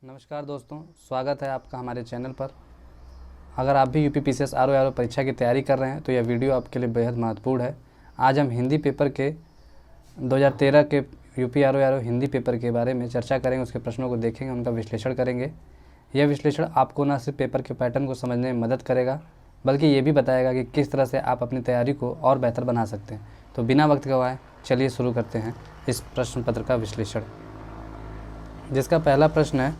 नमस्कार दोस्तों, स्वागत है आपका हमारे चैनल पर। अगर आप भी यूपीपीसीएस आरओ परीक्षा की तैयारी कर रहे हैं तो यह वीडियो आपके लिए बेहद महत्वपूर्ण है। आज हम हिंदी पेपर के 2013 के यूपी आरओ हिंदी पेपर के बारे में चर्चा करेंगे, उसके प्रश्नों को देखेंगे, उनका विश्लेषण करेंगे। यह विश्लेषण आपको न सिर्फ पेपर के पैटर्न को समझने में मदद करेगा बल्कि ये भी बताएगा कि किस तरह से आप अपनी तैयारी को और बेहतर बना सकते हैं। तो बिना वक्त गवाए चलिए शुरू करते हैं इस प्रश्न पत्र का विश्लेषण, जिसका पहला प्रश्न है,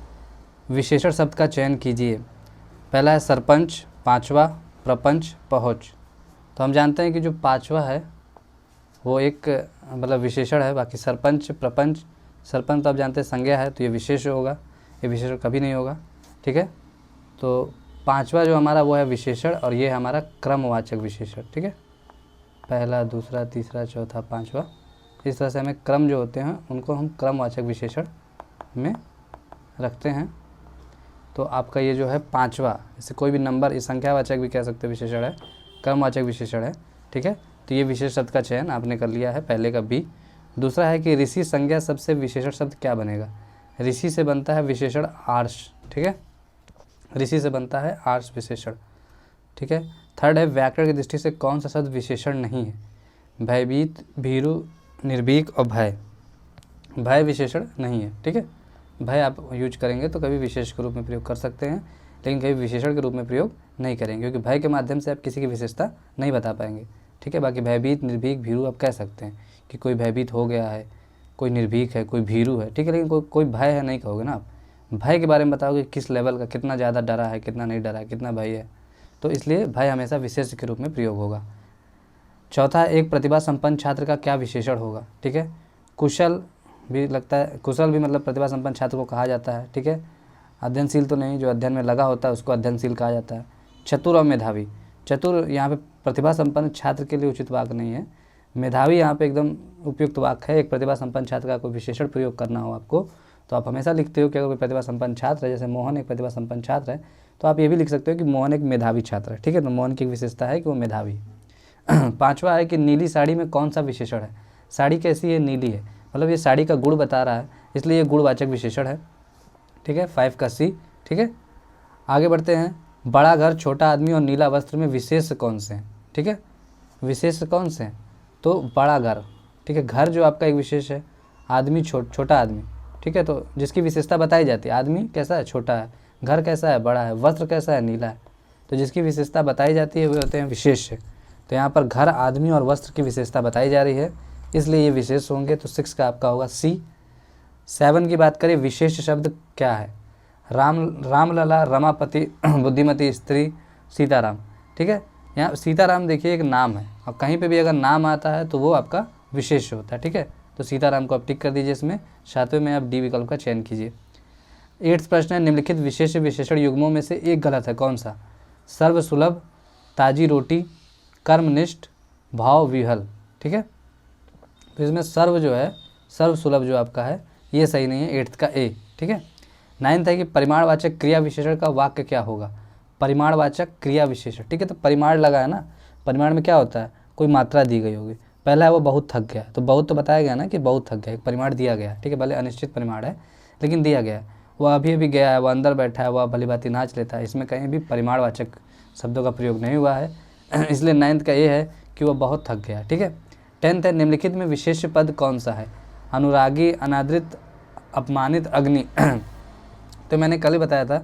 विशेषण शब्द का चयन कीजिए। पहला है सरपंच, पांचवा प्रपंच, पहुँच। तो हम जानते हैं कि जो पांचवा है वो एक मतलब विशेषण है। बाकी सरपंच, प्रपंच, सरपंच तो आप जानते हैं संज्ञा है, तो ये विशेष होगा, ये विशेषण कभी नहीं होगा। ठीक है, तो पांचवा जो हमारा वो है विशेषण और ये हमारा क्रमवाचक विशेषण। ठीक है, पहला, दूसरा, तीसरा, चौथा, पांचवा, इस तरह से हमें क्रम जो होते हैं उनको हम क्रमवाचक विशेषण में रखते हैं। तो आपका ये जो है पांचवा, जैसे कोई भी नंबर इस संख्यावाचक भी कह सकते हैं विशेषण है, क्रमवाचक विशेषण है। ठीक है, तो ये विशेष शब्द का चयन आपने कर लिया है, पहले का बी। दूसरा है कि ऋषि संज्ञा शब्द से विशेषण शब्द क्या बनेगा। ऋषि से बनता है विशेषण आर्ष। ठीक है, ऋषि से बनता है आर्ष विशेषण। ठीक है, थर्ड है व्याकरण की दृष्टि से कौन सा शब्द विशेषण नहीं है। भयभीत, भीरु, निर्भीक और भय, भय विशेषण नहीं है। ठीक है, भय आप यूज करेंगे तो कभी विशेष के रूप में प्रयोग कर सकते हैं, लेकिन कभी विशेषण के रूप में प्रयोग नहीं करेंगे, क्योंकि भय के माध्यम से आप किसी की विशेषता नहीं बता पाएंगे। ठीक है, बाकी भयभीत, निर्भीक, भीरू आप कह सकते हैं कि कोई भयभीत हो गया है, कोई निर्भीक है, कोई भीरू है। ठीक है, लेकिन कोई भय है नहीं कहोगे ना आप। भय के बारे में बताओगे किस लेवल का, कितना ज़्यादा डरा है, कितना नहीं डरा है, कितना भय है, तो इसलिए भय हमेशा विशेष के रूप में प्रयोग होगा। चौथा, एक प्रतिभा संपन्न छात्र का क्या विशेषण होगा। ठीक है, कुशल भी लगता है, कुशल भी मतलब प्रतिभा संपन्न छात्र को कहा जाता है। ठीक है, अध्ययनशील तो नहीं, जो अध्ययन में लगा होता है उसको अध्ययनशील कहा जाता है। चतुर और मेधावी, चतुर यहाँ पे प्रतिभा संपन्न छात्र के लिए उचित वाक्य नहीं है, मेधावी यहाँ पे एकदम उपयुक्त वाक्य है। एक प्रतिभा संपन्न छात्र का कोई विशेषण प्रयोग करना हो आपको तो आप हमेशा लिखते हो कि अगर कोई प्रतिभा संपन्न छात्र है, जैसे मोहन एक प्रतिभा संपन्न छात्र है, तो आप ये भी लिख सकते हो कि मोहन एक मेधावी छात्र है। ठीक है, तो मोहन की एक विशेषता है कि वो मेधावी है। पाँचवा है कि नीली साड़ी में कौन सा विशेषण है। साड़ी कैसी है, नीली है, मतलब ये साड़ी का गुण बता रहा है, इसलिए ये गुणवाचक विशेषण है। ठीक है, 5 का सी। ठीक है, आगे बढ़ते हैं। बड़ा घर, छोटा आदमी और नीला वस्त्र में विशेष कौन से हैं। ठीक है, विशेष कौन से हैं, तो बड़ा घर। ठीक है, घर जो आपका एक विशेष है, आदमी छोटा आदमी। ठीक है, तो जिसकी विशेषता बताई जाती है, आदमी कैसा है, छोटा है, घर कैसा है, बड़ा है, वस्त्र कैसा है, नीला है, तो जिसकी विशेषता बताई जाती है वे होते हैं विशेष। तो यहाँ पर घर, आदमी और वस्त्र की विशेषता बताई जा रही है, इसलिए ये विशेष होंगे। तो 6 का आपका होगा सी। 7 की बात करें, विशेष शब्द क्या है। रामलला, रमापति, बुद्धिमती स्त्री, सीताराम। ठीक है, यहाँ सीताराम देखिए एक नाम है, और कहीं पे भी अगर नाम आता है तो वो आपका विशेष होता है। ठीक है, तो सीताराम को आप टिक कर दीजिए इसमें। 7वें में आप डी विकल्प का चयन कीजिए। 8th प्रश्न है, निम्नलिखित विशेष विशेषण युग्मों में से एक गलत है, कौन सा। सर्वसुलभ, ताजी रोटी, कर्मनिष्ठ, भाव विहल। ठीक है, तो इसमें सर्व जो है, सर्व सुलभ जो आपका है ये सही नहीं है, 8th का ए। ठीक है, 9th है कि परिमाणवाचक क्रिया विशेषण का वाक्य क्या होगा। परिमाणवाचक क्रिया विशेषण। ठीक है, तो परिमाण लगा है ना, परिमाण में क्या होता है, कोई मात्रा दी गई होगी। पहला है वो बहुत थक गया, तो बहुत तो बताया गया ना कि बहुत थक गया, एक परिमाण दिया गया। ठीक है, भले अनिश्चित परिमाण है लेकिन दिया गया है। वह अभी अभी गया है, वह अंदर बैठा है, वह भली भांति नाच लेता है, इसमें कहीं भी परिमाणवाचक शब्दों का प्रयोग नहीं हुआ है, इसलिए 9th का ये है कि वह बहुत थक गया। ठीक है, 10th है, निम्नलिखित में विशेष पद कौन सा है। अनुरागी, अनादृत, अपमानित, अग्नि। तो मैंने कल ही बताया था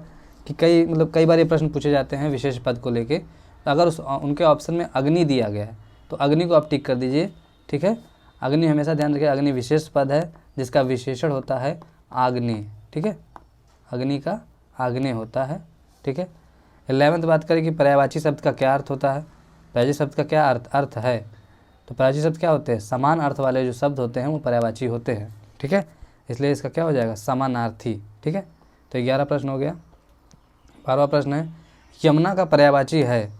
कि कई बार ये प्रश्न पूछे जाते हैं विशेष पद को लेके, तो अगर उनके ऑप्शन में अग्नि दिया गया है तो अग्नि को आप टिक कर दीजिए। ठीक है, अग्नि हमेशा ध्यान रखिए, अग्नि विशेष पद है जिसका विशेषण होता है आग्नेय। ठीक है, अग्नि का आग्नेय होता है। ठीक है, 11th बात करें कि पर्यायवाची शब्द का क्या अर्थ होता है। पर्यायवाची शब्द का क्या अर्थ है, तो पर्यायवाची शब्द क्या होते हैं, समान अर्थ वाले जो शब्द होते हैं वो पर्यायवाची होते हैं। ठीक है, इसलिए इसका क्या हो जाएगा, समानार्थी। ठीक है, तो 11 प्रश्न हो गया। 12वां प्रश्न है, यमुना का पर्यायवाची है।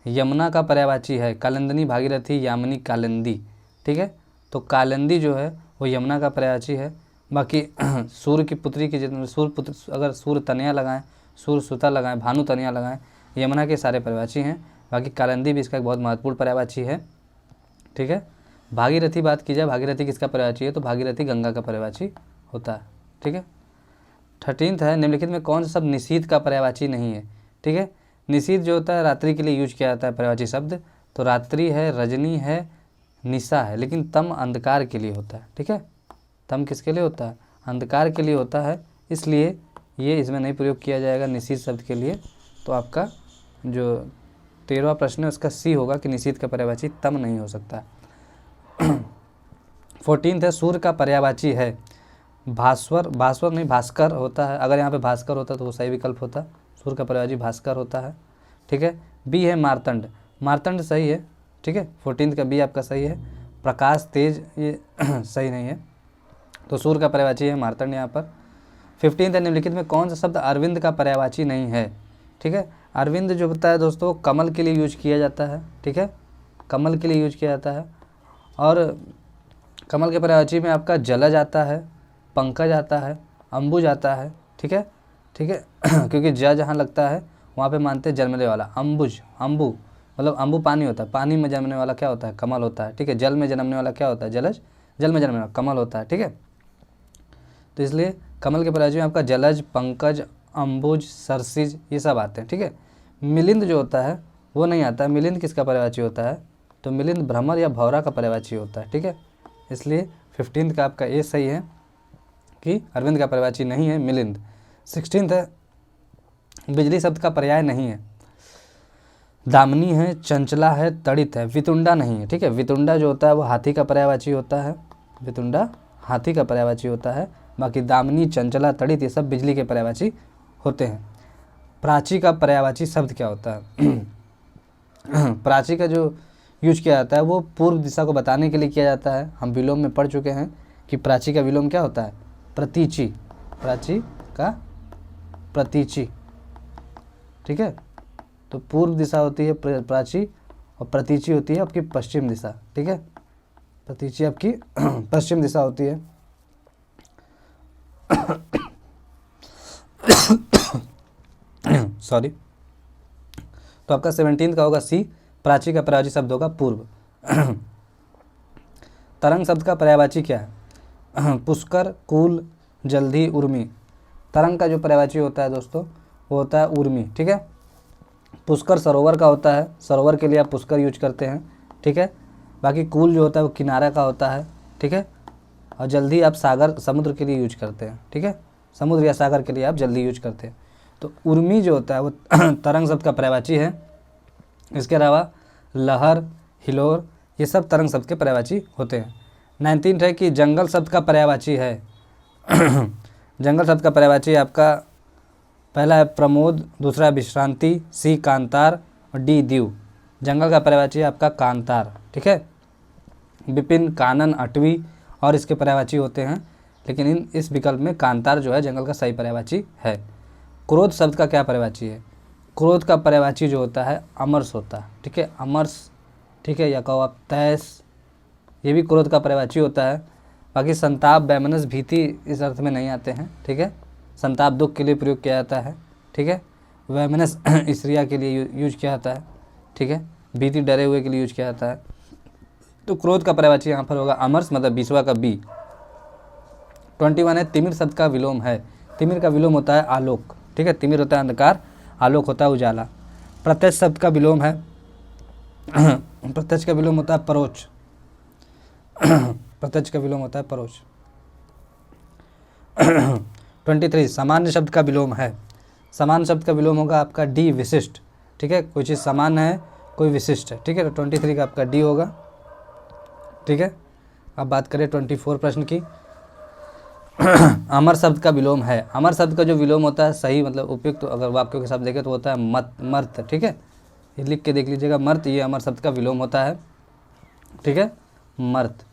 यमुना का पर्यायवाची है कालिंदी, भागीरथी, यामिनी, कालिंदी। ठीक है, तो कालिंदी जो है वो यमुना का पर्यायवाची है। बाकी सूर्य की पुत्री की जितने सूर्य पुत्र, अगर सूर्य तनया लगाएं, सूर्य सुता लगाएं, भानु तनया लगाएं, यमुना के सारे पर्यायवाची हैं। बाकी कालिंदी भी इसका एक बहुत महत्वपूर्ण पर्यायवाची है। ठीक है, भागीरथी बात की जाए, भागीरथी किसका पर्यायवाची है, तो भागीरथी गंगा का पर्यायवाची होता है। ठीक है, 13th है, निम्नलिखित में कौन सा शब्द निशीथ का पर्यायवाची नहीं है। ठीक है, निशीथ जो होता है रात्रि के लिए यूज किया जाता है पर्यायवाची शब्द, तो रात्रि है, रजनी है, निशा है, लेकिन तम अंधकार के लिए होता है। ठीक है, तम किसके लिए होता है, अंधकार के लिए होता है, इसलिए ये इसमें नहीं प्रयोग किया जाएगा निशीथ शब्द के लिए। तो आपका जो 13वां प्रश्न है उसका सी होगा कि निशीथ का पर्यायवाची तम नहीं हो सकता। 14th है, सूर्य का पर्यायवाची है भास्वर, भास्वर नहीं भास्कर होता है। अगर यहाँ पे भास्कर होता तो वो सही विकल्प होता, सूर्य का पर्यायवाची भास्कर होता है। ठीक है, बी है मार्तंड, मार्तंड सही है। ठीक है, 14th का बी आपका सही है। प्रकाश तेज ये सही नहीं है, तो सूर्य का पर्यायवाची है मार्तंड यहाँ पर। 15th है, निम्नलिखित में कौन सा शब्द अरविंद का पर्यायवाची नहीं है। ठीक है, अरविंद जो होता है दोस्तों कमल के लिए यूज किया जाता है। ठीक है, कमल के लिए यूज किया जाता है, और कमल के पर्यायवाची में आपका जलज आता है, पंकज आता है, अंबुज आता है। ठीक है, ठीक है क्योंकि ज जहाँ लगता है वहाँ पे मानते हैं जन्मने वाला, अंबुज, अंबु मतलब अंबु पानी होता है, पानी में जन्मने वाला क्या होता है, कमल होता है। ठीक है, जल में जन्मने वाला क्या होता है, जलज, जल में जन्मने वाला कमल होता है। ठीक है, तो इसलिए कमल के पर्यायवाची में आपका जलज, पंकज, अंबुज, सरसिज ये सब आते हैं। ठीक है, मिलिंद जो होता है वो नहीं आता है। मिलिंद किसका पर्यायवाची होता है, तो मिलिंद भ्रमर या भौरा का पर्यायवाची होता है। ठीक है, इसलिए 15th का आपका ए सही है कि अरविंद का पर्यायवाची नहीं है मिलिंद। 16th है, बिजली शब्द का पर्याय नहीं है। दामिनी है, चंचला है, तड़ित है, वितुंडा नहीं है। ठीक है, वितुंडा जो होता है वो हाथी का पर्यायवाची होता है, वितुंडा हाथी का पर्यायवाची होता है। बाकी दामिनी, चंचला, तड़ित ये सब बिजली के पर्यायवाची होते हैं। प्राची का पर्यायवाची शब्द क्या होता है प्राची का जो यूज किया जाता है वो पूर्व दिशा को बताने के लिए किया जाता है। हम विलोम में पढ़ चुके हैं कि प्राची का विलोम क्या होता है, प्रतीची, प्राची का प्रतीची। ठीक है, तो पूर्व दिशा होती है प्राची और प्रतीची होती है आपकी पश्चिम दिशा। ठीक है, प्रतीची आपकी पश्चिम दिशा होती है। सॉरी, तो आपका 17th का होगा सी, प्राची का पर्यायवाची शब्द होगा पूर्व। तरंग शब्द का पर्यायवाची क्या है, पुष्कर, कूल, जल्दी, उर्मी। तरंग का जो पर्यायवाची होता है दोस्तों वो होता है उर्मी। ठीक है, पुष्कर सरोवर का होता है, सरोवर के लिए आप पुष्कर यूज करते हैं। ठीक है, बाकी कूल जो होता है वो किनारा का होता है। ठीक है, और जल्दी आप सागर, समुद्र के लिए यूज करते हैं। ठीक है, समुद्र या सागर के लिए आप जल्दी यूज करते हैं। तो उर्मी जो होता है वो तरंग शब्द का पर्यायवाची है। इसके अलावा लहर, हिलोर ये सब तरंग शब्द के पर्यायवाची होते हैं। 19th है कि जंगल शब्द का पर्यायवाची है जंगल शब्द का पर्यायवाची आपका पहला है प्रमोद, दूसरा है विश्रांति, सी कांतार और डी दीव। जंगल का पर्यायवाची है आपका कांतार। ठीक है, विपिन, कानन, अटवी और इसके पर्यायवाची होते हैं, लेकिन इस विकल्प में कांतार जो है जंगल का सही पर्यायवाची है। क्रोध शब्द का क्या पर्यायवाची है, क्रोध का पर्यायवाची जो होता है अमरस होता है। ठीक है, अमरस। ठीक है, या कहो आप तैस, ये भी क्रोध का पर्यायवाची होता है। बाकी संताप, वैमनस, भीति इस अर्थ में नहीं आते हैं। ठीक है, संताप दुख के लिए प्रयोग किया जाता है। ठीक है, वैमनस स्त्रिया के लिए यूज किया जाता है। ठीक है, भीति डरे हुए के लिए यूज किया जाता है। तो क्रोध का पर्यायवाची यहाँ पर होगा अमरस, मतलब 20वां का बी। 21 है, तिमिर शब्द का विलोम है। तिमिर का विलोम होता है आलोक। ठीक है, तिमिर होता है अंधकार, आलोक होता है उजाला। प्रत्यक्ष शब्द का विलोम है प्रत्यक्ष का विलोम होता है परोक्ष प्रत्यक्ष का विलोम होता है परोक्ष। 23 सामान्य शब्द का विलोम है। सामान्य शब्द का विलोम होगा आपका डी विशिष्ट। ठीक है, कोई चीज़ समान है, कोई विशिष्ट है। ठीक है, तो 23 का आपका डी होगा। ठीक है, अब बात करें 24 प्रश्न की। अमर शब्द का विलोम है। अमर शब्द का जो विलोम होता है सही मतलब उपयुक्त तो अगर वाक्यों के शब्द देखें तो होता है मत, मर्त। ठीक है, ये लिख के देख लीजिएगा, मर्त, ये अमर शब्द का विलोम होता है। ठीक है, मर्त।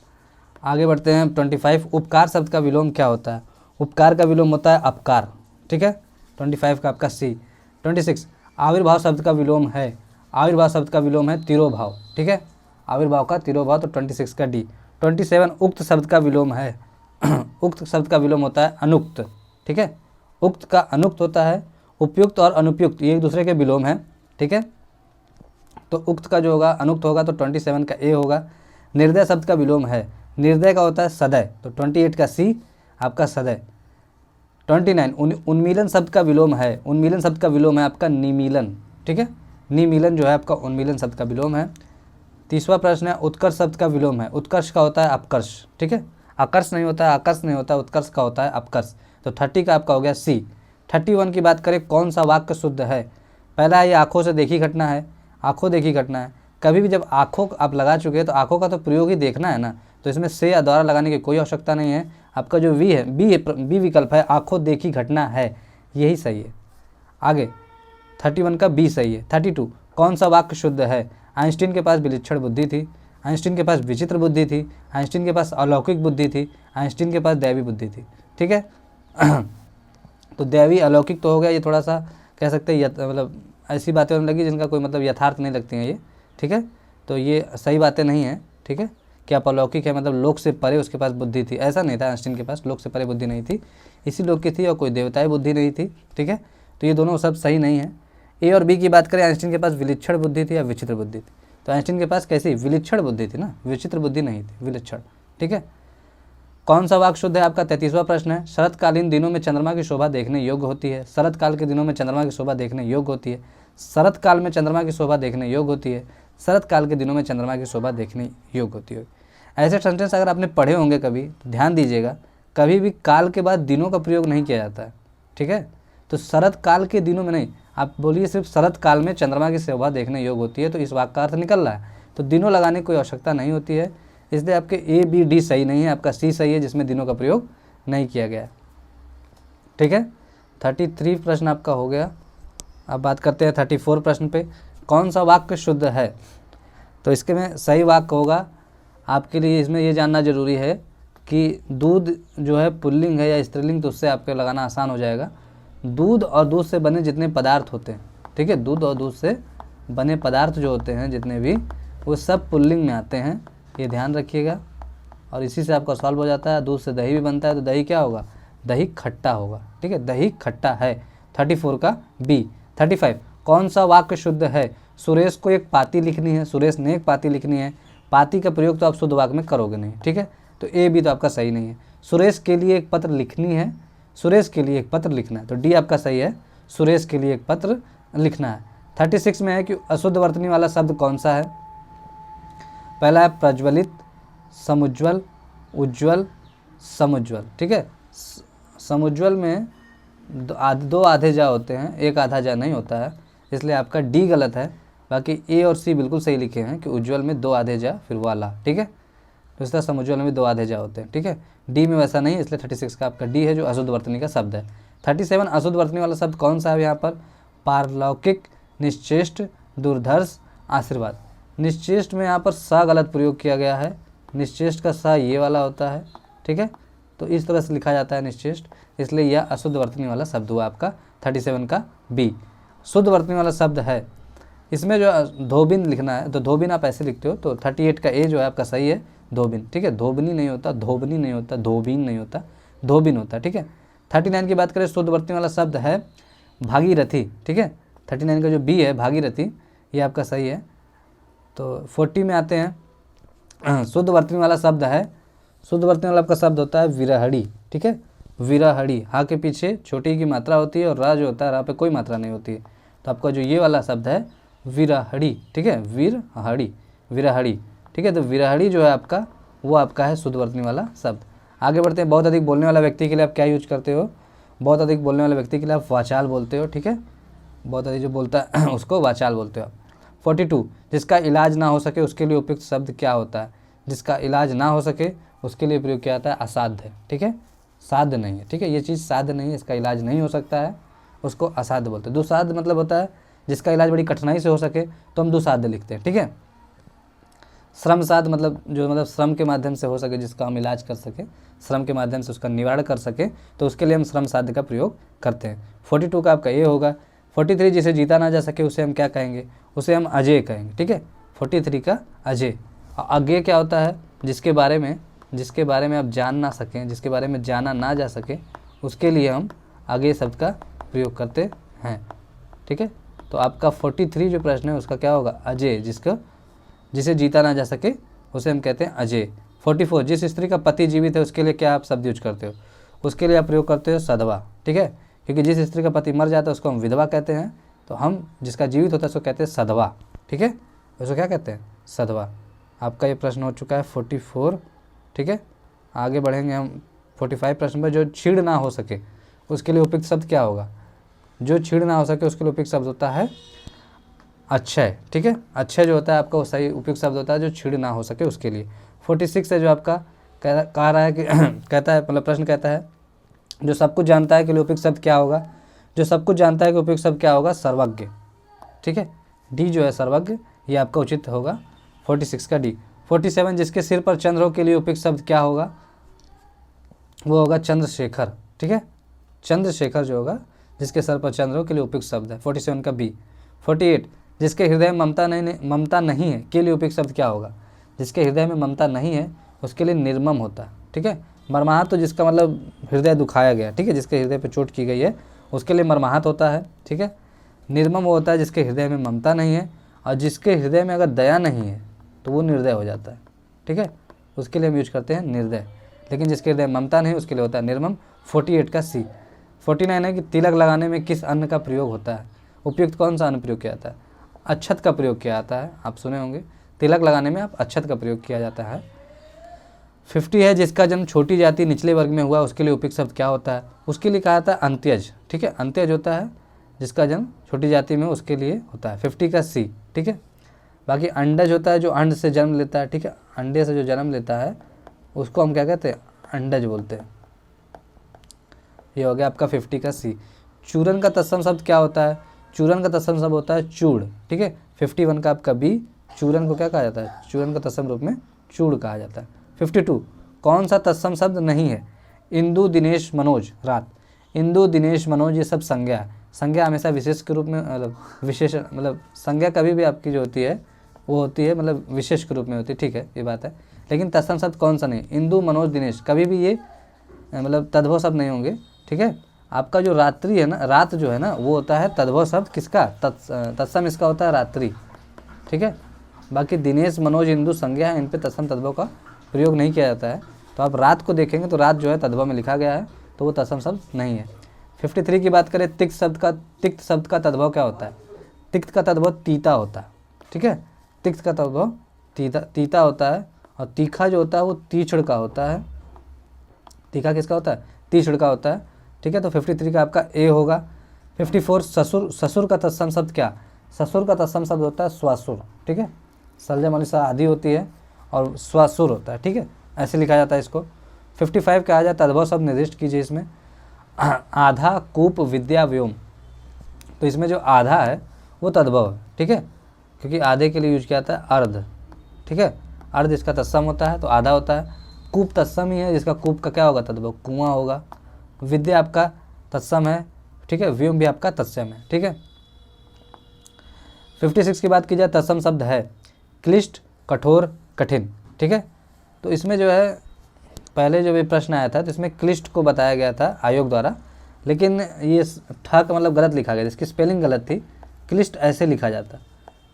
आगे बढ़ते हैं 25 उपकार शब्द का विलोम क्या होता है। उपकार का विलोम होता है अपकार। ठीक है, 25 का आपका सी। 26 आविर्भाव शब्द का विलोम है। आविर्भाव शब्द का विलोम है तिरोभाव। ठीक है, आविर्भाव का तिरोभाव, तो 26 का डी। 27 उक्त शब्द का विलोम है। उक्त शब्द का विलोम होता है अनुक्त। ठीक है, उक्त का अनुक्त होता है, उपयुक्त और अनुपयुक्त ये एक दूसरे के विलोम है। ठीक है, तो उक्त का जो होगा अनुक्त होगा तो 27 का ए होगा। निर्दय शब्द का विलोम है। निर्दय का होता है सदय, तो 28 का सी आपका सदय। 29 उन्मीलन शब्द का विलोम है, उन्मीलन शब्द का विलोम है आपका निमीलन, ठीक है, निमीलन जो है आपका उन्मीलन शब्द का विलोम है। 30वां प्रश्न है उत्कर्ष शब्द का विलोम है, उत्कर्ष का होता है अपकर्ष, ठीक है, आकर्ष नहीं होता है, आकर्ष नहीं होता, उत्कर्ष का होता है अपकर्ष। तो 30 का आपका हो गया सी। 31 की बात करें कौन सा वाक्य शुद्ध है, पहला है ये आँखों से देखी घटना है, आँखों देखी घटना है। कभी भी जब आँखों आप लगा चुके हैं तो आँखों का तो प्रयोग ही देखना है ना, तो इसमें से या द्वारा लगाने की कोई आवश्यकता नहीं है। आपका जो वी है, बी विकल्प है, आँखों देखी घटना है, यही सही है। आगे 31 का बी सही है। 32 कौन सा वाक्य शुद्ध है, आइंस्टीन के पास विलक्षण बुद्धि थी, आइंस्टीन के पास विचित्र बुद्धि थी, आइंस्टीन के पास अलौकिक बुद्धि थी, आइंस्टीन के पास दैवी बुद्धि थी, ठीक है। तो दैवी अलौकिक तो हो गया, ये थोड़ा सा कह सकते हैं मतलब ऐसी बातें होने लगी जिनका कोई मतलब यथार्थ नहीं लगती हैं ये, ठीक है। तो ये सही बातें नहीं हैं, ठीक है। कि आप अलौकिक है मतलब लोक से परे उसके पास बुद्धि थी, ऐसा नहीं था, आइंस्टीन के पास लोक से परे बुद्धि नहीं थी, इसी लोक की थी और कोई देवताई बुद्धि नहीं थी, ठीक है। तो ये दोनों सब सही नहीं है। ए और बी की बात करें, आइंस्टीन के पास विलक्षण बुद्धि थी या विचित्र बुद्धि थी, तो आइंस्टीन के पास कैसी विलक्षण बुद्धि थी ना, विचित्र बुद्धि नहीं थी, विलक्षण, ठीक है। कौन सा वाक्य शुद्ध है आपका 33वां प्रश्न है शरतकालीन दिनों में चंद्रमा की शोभा देखने योग्य होती है, शरतकाल के दिनों में चंद्रमा की शोभा देखने योग्य होती है, शरतकाल में चंद्रमा की शोभा देखने योग्य होती है, शरतकाल के दिनों में चंद्रमा की शोभा देखने योग्य होती है। ऐसे सेंटेंस अगर आपने पढ़े होंगे कभी तो ध्यान दीजिएगा, कभी भी काल के बाद दिनों का प्रयोग नहीं किया जाता है, ठीक है। तो शरतकाल के दिनों में नहीं, आप बोलिए सिर्फ शरतकाल में चंद्रमा की शोभा देखने योग्य होती है, तो इस वाक्य का अर्थ निकल रहा है, तो दिनों लगाने की कोई आवश्यकता नहीं होती है, इसलिए आपके ए बी डी सही नहीं है, आपका सी सही है जिसमें दिनों का प्रयोग नहीं किया गया, ठीक है। 33 प्रश्न आपका हो गया। अब बात करते हैं 34 प्रश्न पे, कौन सा वाक्य शुद्ध है। तो इसके में सही वाक्य होगा आपके लिए, इसमें ये जानना जरूरी है कि दूध जो है पुल्लिंग है या स्त्रीलिंग, तो उससे आपके लगाना आसान हो जाएगा। दूध और दूध से बने जितने पदार्थ होते हैं, ठीक है, दूध और दूध से बने पदार्थ जो होते हैं जितने भी, वो सब पुल्लिंग में आते हैं, ये ध्यान रखिएगा। और इसी से आपका सॉल्व हो जाता है। दूध से दही भी बनता है, तो दही क्या होगा, दही खट्टा होगा, ठीक है, दही खट्टा है। 34 का बी। 35 कौन सा वाक्य शुद्ध है, सुरेश को एक पाती लिखनी है, सुरेश ने एक पाती लिखनी है, पाती का प्रयोग तो आप शुद्ध वाक्य में करोगे नहीं, ठीक है, तो ए बी तो आपका सही नहीं है। सुरेश के लिए एक पत्र लिखनी है, सुरेश के लिए एक पत्र लिखना है, तो डी आपका सही है, सुरेश के लिए एक पत्र लिखना है। 36 में है कि अशुद्ध वर्तनी वाला शब्द कौन सा है, पहला है प्रज्वलित, समुज्वल, उज्ज्वल, समुज्वल, ठीक है। समुज्वल में दो आधे जा होते हैं, एक आधा जा नहीं होता है, इसलिए आपका डी गलत है। बाकी ए और सी बिल्कुल सही लिखे हैं कि उज्ज्वल में 2 आधे जा फिर वाला, ठीक है, तो इस तरह समुज्वल में 2 आधे जा होते हैं, ठीक है। डी में वैसा नहीं है, इसलिए 36 का आपका डी है जो अशुद्ध वर्तनी का शब्द है। 37 अशुद्ध वर्तनी वाला शब्द कौन सा है यहाँ पर, पारलौकिक, निश्चेष्ट, दुर्धर्ष, आशीर्वाद। निश्चेष्ट में यहाँ पर सा गलत प्रयोग किया गया है, निश्चेष्ट का सा ये वाला होता है, ठीक है, तो इस तरह से लिखा जाता है निश्चेष्ट, इसलिए यह अशुद्ध वर्तनी वाला शब्द हुआ आपका 37 का बी। शुद्ध वर्तनी वाला शब्द है, इसमें जो धोबिन लिखना है, तो धोबिन आप ऐसे लिखते हो, तो 38 का ए जो है आपका सही है, धोबिन, ठीक है, धोबनी नहीं होता, धोबनी नहीं होता, धोबिन नहीं होता, धोबिन होता, ठीक है। 39 की बात करें, शुद्ध वर्तनी वाला शब्द है भागीरथी, ठीक है, 39 का जो बी है भागीरथी, ये आपका सही है। तो 40 में आते हैं, शुद्ध वर्तनी वाला शब्द है, शुद्ध वर्तनी वाला आपका शब्द होता है विरहड़ी, ठीक है, विरहड़ी, हा के पीछे छोटी की मात्रा होती है और रा जो होता है, रा पे कोई मात्रा नहीं होती है, तो आपका जो ये वाला शब्द है विरहड़ी, ठीक है, विरहड़ी, विरहड़ी, ठीक है। तो विरहड़ी जो है आपका, वो आपका है शुद्ध वर्तनी वाला शब्द। आगे बढ़ते हैं, बहुत अधिक बोलने वाला व्यक्ति के लिए आप क्या यूज करते हो, बहुत अधिक बोलने वाले व्यक्ति के लिए आप वाचाल बोलते हो, ठीक है, बहुत अधिक जो बोलता है उसको वाचाल बोलते हो आप। 42 जिसका इलाज ना हो सके उसके लिए उपयुक्त शब्द क्या होता है, जिसका इलाज ना हो सके उसके लिए प्रयोग किया जाता है असाध्य, ठीक है, साध्य नहीं है, ठीक है, ये चीज़ साध्य नहीं है, इसका इलाज नहीं हो सकता है, उसको असाध्य बोलते हैं। दुसाध्य मतलब होता है जिसका इलाज बड़ी कठिनाई से हो सके तो हम दुसाध्य लिखते हैं, ठीक है। श्रम साध्य मतलब जो मतलब श्रम के माध्यम से हो सके, जिसका हम इलाज कर सके, श्रम के माध्यम से उसका निवारण कर सके, तो उसके लिए हम श्रम साध्य का प्रयोग करते हैं। 42 का आपका ये होगा। 43 जिसे जीता ना जा सके उसे हम क्या कहेंगे, उसे हम अजय कहेंगे, ठीक है, 43 का अजय। अज्ञेय क्या होता है, जिसके बारे में आप जान ना सकें, जिसके बारे में जाना ना जा सके, उसके लिए हम अज्ञेय शब्द का प्रयोग करते हैं, ठीक है। तो आपका 43 जो प्रश्न है उसका क्या होगा, अजय, जिसे जीता ना जा सके उसे हम कहते हैं अजय। 44 जिस स्त्री का पति जीवित है उसके लिए क्या आप शब्द यूज करते हो, उसके लिए आप प्रयोग करते हो सधवा, ठीक है, क्योंकि जिस स्त्री का पति मर जाता है उसको हम विधवा कहते हैं, तो हम जिसका जीवित होता है उसको कहते हैं सधवा। ठीक है, उसको क्या कहते हैं, सधवा। आपका ये प्रश्न हो चुका है 44। ठीक है, आगे बढ़ेंगे हम 45 प्रश्न पर। जो छीड़ ना हो सके उसके लिए उपयुक्त शब्द क्या होगा? जो छीड़ ना हो सके उसके लिए उपयुक्त शब्द होता है अक्षय। ठीक है, अक्षय जो होता है आपका वो सही उपयुक्त शब्द होता है जो छीड़ ना हो सके उसके लिए। 46 है जो आपका कह रहा है कि कहता है, मतलब प्रश्न कहता है जो सब कुछ जानता है के लिए उपयुक्त शब्द क्या होगा? जो सब कुछ जानता है कि उपयुक्त शब्द क्या होगा? सर्वज्ञ। ठीक है, डी जो है सर्वज्ञ, ये आपका उचित होगा 46 का डी। 47 जिसके सिर पर चंद्र हो के लिए उपयुक्त शब्द क्या होगा? वो होगा चंद्रशेखर। ठीक है, चंद्रशेखर जो होगा जिसके सर पर चंद्र हो के लिए उपयुक्त शब्द है 47 का बी। 48 जिसके हृदय में ममता नहीं है के लिए उपयुक्त शब्द क्या होगा? जिसके हृदय में ममता नहीं है उसके लिए निर्मम होता है। ठीक है, मर्माहत तो जिसका मतलब हृदय दुखाया गया, ठीक है, जिसके हृदय पर चोट की गई है उसके लिए मर्माहत होता है। ठीक है, निर्मम वो होता है जिसके हृदय में ममता नहीं है, और जिसके हृदय में अगर दया नहीं है तो वो निर्दय हो जाता है। ठीक है, उसके लिए हम यूज करते हैं निर्दय, लेकिन जिसके हृदय में ममता नहीं उसके लिए होता है निर्मम। 48 का सी। 49 है कि तिलक लगाने में किस अन्न का प्रयोग होता है? उपयुक्त कौन सा अन्न प्रयोग किया जाता है? अक्षत का प्रयोग किया जाता है। आप सुने होंगे तिलक लगाने में आप अक्षत का प्रयोग किया जाता है। 50 है जिसका जन्म छोटी जाति निचले वर्ग में हुआ उसके लिए उपयुक्त शब्द क्या होता है? उसके लिए कहा जाता है अंत्यज। ठीक है, अंत्यज होता है जिसका जन्म छोटी जाति में उसके लिए होता है। 50 का सी। ठीक है, बाकी अंडज होता है जो अंड से जन्म लेता है। ठीक है, अंडे से जो जन्म लेता है उसको हम क्या कहते हैं? अंडज बोलते हैं। ये हो गया आपका 50 का सी। चूरन का तत्सम शब्द क्या होता है? चूरन का तत्सम शब्द होता है चूड़। ठीक है, 51 का आपका बी। चूरन को क्या कहा जाता है? चूरन का तत्सम रूप में चूड़ कहा जाता है। 52 कौन सा तत्सम शब्द नहीं है? इंदु, दिनेश, मनोज, रात। इंदु, दिनेश, मनोज ये सब संज्ञा है। संज्ञा हमेशा विशेष के रूप में, मतलब विशेष, मतलब संज्ञा कभी भी आपकी जो होती है वो होती है मतलब विशेष के रूप में होती है। ठीक है, ये बात है, लेकिन तत्सम शब्द कौन सा नहीं? इंदु, मनोज, दिनेश कभी भी ये मतलब तद्भव शब्द नहीं होंगे। ठीक है, आपका जो रात्रि है ना, रात जो है ना, वो होता है तद्भव शब्द किसका? तत्सम इसका होता है रात्रि। ठीक है, बाकी दिनेश, मनोज, इंदु संज्ञा है, इन पे तत्सम तद्भव का प्रयोग नहीं किया जाता है। तो आप रात को देखेंगे तो रात जो है तद्भव में लिखा गया है, तो वो तत्सम शब्द नहीं है। 53 की बात करें, तिक्त शब्द का तद्भव क्या होता है? तिक्त का तद्भव तीता होता है। ठीक है, तिक्त का तद्भव तीता होता है, और तीखा जो होता है वो तीछड़ का होता है। तीखा किसका होता है? तीछड़ का होता है। ठीक है, तो 53 का आपका ए होगा। 54 ससुर का तत्सम शब्द क्या? ससुर का तत्सम शब्द होता है स्वासुर। ठीक है, सलजम वाली आदि होती है और स्वासुर होता है। ठीक है, ऐसे लिखा जाता है इसको। 55 कहा जाए तद्भव शब्द निर्दिष्ट कीजिए इसमें। आधा, कूप, विद्या, व्योम। तो इसमें जो आधा है वो तद्भव है। ठीक है, क्योंकि आधे के लिए यूज किया जाता है अर्ध। ठीक है, अर्ध इसका तत्सम होता है तो आधा होता है। कूप तत्सम ही है, जिसका कूप का क्या होगा? तद्भव कुआं होगा। विद्या आपका तत्सम है। ठीक है, व्योम भी आपका तत्सम है। ठीक है, 56 की बात की जाए, तत्सम शब्द है क्लिष्ट, कठोर, कठिन। ठीक है, तो इसमें जो है पहले जो भी प्रश्न आया था तो इसमें क्लिष्ट को बताया गया था आयोग द्वारा, लेकिन ये ठक मतलब गलत लिखा गया, इसकी स्पेलिंग गलत थी। क्लिष्ट ऐसे लिखा जाता,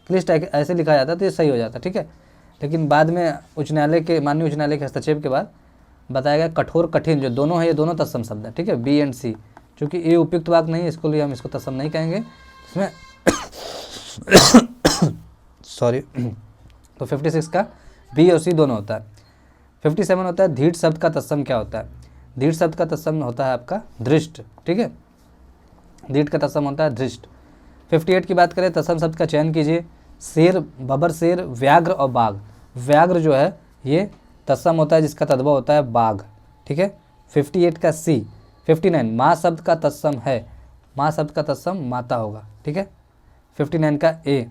क्लिष्ट ऐसे लिखा जाता तो ये सही हो जाता। ठीक है, लेकिन बाद में माननीय उच्च न्यायालय के हस्तक्षेप के बाद बताया गया कठोर, कठिन जो दोनों है ये दोनों तत्सम शब्द है। ठीक है, बी एंड सी, क्योंकि ये उपयुक्त वाक्य नहीं है इसको लिए हम इसको तत्सम नहीं कहेंगे इसमें। सॉरी, तो 56 का बी और सी दोनों होता है। 57 होता है धीट शब्द का तत्सम क्या होता है? धीट शब्द का तत्सम होता है आपका दृष्ट। ठीक है, धीट का तत्सम होता है दृष्ट। 58 की बात करें, तत्सम शब्द का चयन कीजिए। शेर, बबर शेर, व्याघ्र और बाघ। व्याघ्र जो है ये तत्सम होता है जिसका तद्भव होता है बाघ। ठीक है, 58 का सी। 59 माँ शब्द का तत्सम है, माँ शब्द का तत्सम माता होगा। ठीक है, 59 का ए।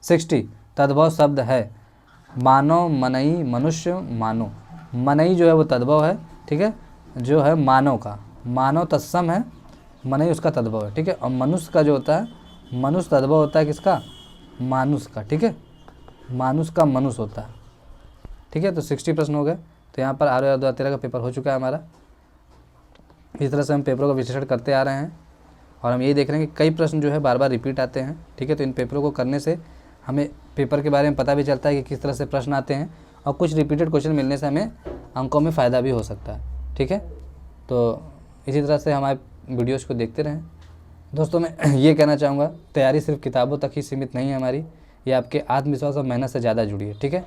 60 तद्भव शब्द है मानव, मनई, मनुष्य, मानो। मनई जो है वो तद्भव है। ठीक है, जो है मानव का, मानव तत्सम है, मनई उसका तद्भव है। ठीक है, और मनुष्य का जो होता है, मनुष्य तद्भव होता है किसका? मानुष का। ठीक है, मानुष का मनुष्य होता है। ठीक है, तो 60 प्रश्न हो गए। तो यहाँ पर RO 2013 का पेपर हो चुका है हमारा। इस तरह से हम पेपरों का विश्लेषण करते आ रहे हैं, और हम यही देख रहे हैं कि कई प्रश्न जो है बार बार रिपीट आते हैं। ठीक है, तो इन पेपरों को करने से हमें पेपर के बारे में पता भी चलता है कि किस तरह से प्रश्न आते हैं, और कुछ रिपीटेड क्वेश्चन मिलने से हमें अंकों में फ़ायदा भी हो सकता है। ठीक है, तो इसी तरह से हमारे वीडियोज़ को देखते रहें। दोस्तों मैं ये कहना चाहूँगा, तैयारी सिर्फ किताबों तक ही सीमित नहीं है हमारी, ये आपके आत्मविश्वास और मेहनत से ज़्यादा जुड़ी है। ठीक है,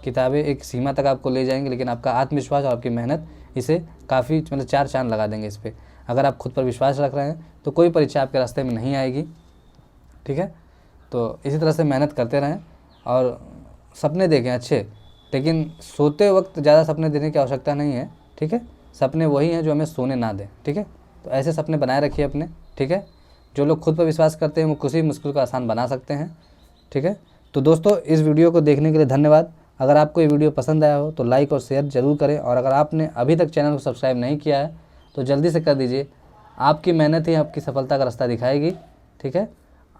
किताबें एक सीमा तक आपको ले जाएंगी, लेकिन आपका आत्मविश्वास और आपकी मेहनत इसे काफ़ी मतलब 4 चाँद लगा देंगे इस पर। अगर आप खुद पर विश्वास रख रहे हैं तो कोई परीक्षा आपके रास्ते में नहीं आएगी। ठीक है, तो इसी तरह से मेहनत करते रहें और सपने देखें अच्छे, लेकिन सोते वक्त ज़्यादा सपने देने की आवश्यकता नहीं है। ठीक है, सपने वही हैं जो हमें सोने ना दें। ठीक है, तो ऐसे सपने बनाए रखिए अपने। ठीक है, जो लोग खुद पर विश्वास करते हैं वो किसी मुश्किल को आसान बना सकते हैं। ठीक है, तो दोस्तों इस वीडियो को देखने के लिए धन्यवाद। अगर आपको ये वीडियो पसंद आया हो तो लाइक और शेयर ज़रूर करें, और अगर आपने अभी तक चैनल को सब्सक्राइब नहीं किया है तो जल्दी से कर दीजिए। आपकी मेहनत ही आपकी सफलता का रास्ता दिखाएगी। ठीक है,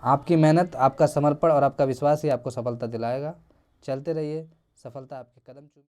आपकी मेहनत, आपका समर्पण और आपका विश्वास ही आपको सफलता दिलाएगा। चलते रहिए, सफलता आपके कदम चूम